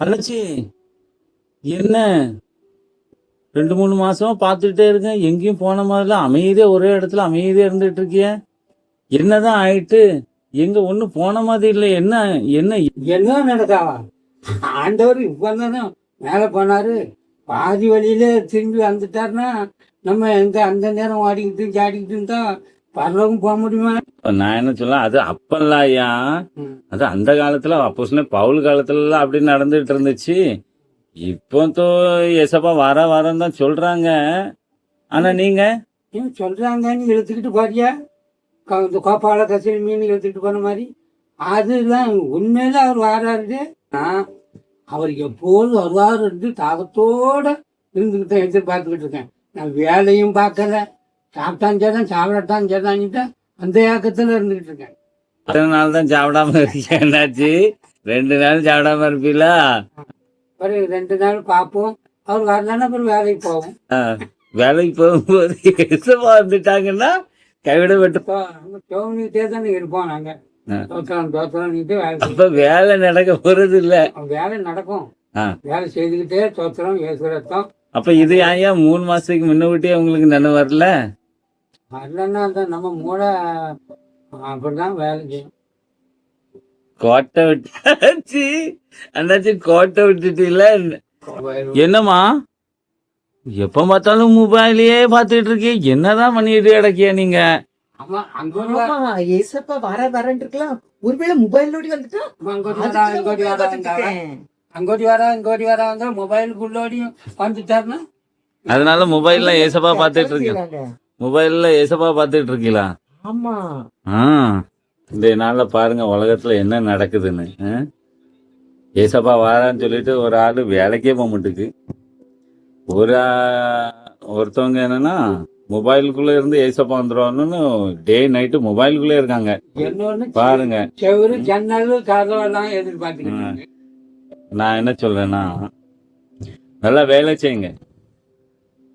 அண்ணாச்சி என்ன 2-3 மாசமா பார்த்துக்கிட்டே இருக்கேன், எங்கேயும் போன மாதிரில அமைதியா ஒரே இடத்துல அமைதியா இருந்துட்டு இருக்கிய. என்னதான் ஆயிட்டு? எங்க ஒண்ணு போன மாதிரி இல்லை. என்ன என்ன என்ன நடக்காவா? ஆண்டவர் இப்பதானே மேல போனாரு. பாதி வழியில திரும்பி வந்துட்டாருன்னா நம்ம எங்க அந்த நேரம் ஆடிக்கிட்டு ஜாடிக்கிட்டு இருந்தா பரலோகம் போக முடியுமா? நான் என்ன சொல்ல, அது அப்பெல்லாம் ஐயா, அது அந்த காலத்துல அப்போ பவுல் காலத்துல எல்லாம் அப்படி நடந்துட்டு இருந்துச்சு. இப்போ ஏசப்பா வரன்னு தான் சொல்றாங்க. ஆனா நீங்க ஏன் சொல்றாங்கன்னு இழுத்துக்கிட்டு போறியா? இந்த கோப்பால கசில் மீன் இழுத்துக்கிட்டு போன மாதிரி அதுதான் உண்மையில அவர் வராரு. அவர் எப்போதும் வருவாரு தாகத்தோட இருந்துகிட்டு எதிர்பார்த்துக்கிட்டு இருக்கேன். நான் வேலையும் பார்க்கல, சாப்பிட்டான் சேதான் சாப்பிடத்தான் சேதான்ட்டு அந்த ஏக்கத்துல இருந்துகிட்டு இருக்கேன். அத்தனை நாள் தான் சாப்பிடாம இருக்கேன். என்னாச்சு? 2 நாள் சாப்பிடாம இருப்பீங்களா? ஒரு 2 நாள் பார்ப்போம். அவர் வரலன்னா அப்புறம் வேலைக்கு போவோம். வேலைக்கு போகும்போது ஏசப்பா வந்துட்டாங்கன்னா கைவிட விட்டுப்போம். தோணிக்கிட்டே தானே இருப்போம் நாங்க. அப்ப வேலை நடக்க போறது இல்ல. வேலை நடக்கும், வேலை செய்துக்கிட்டே தோத்திரம் ஏசுறோம். அப்ப இது ஐயா 3 மாசத்துக்கு முன்னவிட்டே உங்களுக்கு நினைவு வரல? வரலன்னா நம்ம மூளை அப்படிதான் வேலை செய்யும். கோட்டை விட்டாச்சு அண்ணாச்சி, கோட்டை விட்டுட்டீங்களா? என்னம்மா எப்ப பார்த்தாலும் மொபைலையே பாத்துட்டு இருக்கீங்க, என்னதான் பண்ணிட்டு கிடக்கிய நீங்க? ஒருவேளை மொபைலோடி வந்துட்டா அங்கோடி வரா மொபைலுக்குள்ளோடியும் வந்துட்டாருன்னா அதனால மொபைல்ல ஏசப்பா பாத்துட்டு இருக்கீங்க. மொபைல்ல ஏசப்பா பாத்துட்டு இருக்கீங்களா? ஆமா. இந்த நாள்ல பாருங்க உலகத்துல என்ன நடக்குதுன்னு. ஏசப்பா வாரான்னு சொல்லிட்டு ஒரு ஆளு வேலைக்கே போக மாட்டுக்கு. ஒருத்தவங்க என்னன்னா மொபைலுக்குள்ள இருந்து ஏசப்பா வந்துருவான்னு டே நைட்டு மொபைலுக்குள்ளே இருக்காங்க. பாருங்க நான் என்ன சொல்றேன்னா, நல்லா வேலை செய்யுங்க,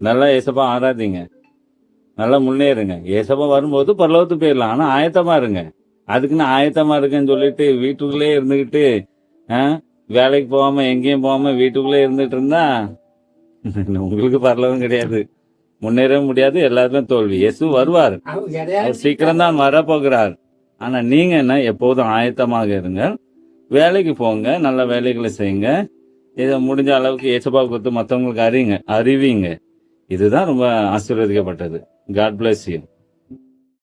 நல்லா ஏசப்பா ஆராதிங்க, நல்லா முன்னேறுங்க. ஏசப்பா வரும்போது பரலோகத்துக்கு போயிடலாம். ஆனா ஆயத்தமா இருங்க. அதுக்குன்னு ஆயத்தமா இருக்குன்னு சொல்லிட்டு வீட்டுக்குள்ளே இருந்துகிட்டு வேலைக்கு போகாம எங்கேயும் போகாம வீட்டுக்குள்ளே இருந்துட்டு இருந்தா உங்களுக்கு பரலோகம் கிடையாது, முன்னேறவும் முடியாது, எல்லாருமே தோல்வி. இயேசு வருவார், அவர் சீக்கிரம் தான் வரப்போகிறார். ஆனா நீங்க என்ன, எப்போதும் ஆயத்தமாக இருங்க, வேலைக்கு போங்க, நல்ல வேலைகளை செய்யுங்க. இதை முடிஞ்ச அளவுக்கு ஏசப்பா கொடுத்து மற்றவங்களுக்கு அறிவிங்க. இதுதான் ரொம்ப ஆசீர்வதிக்கப்பட்டது. God bless you.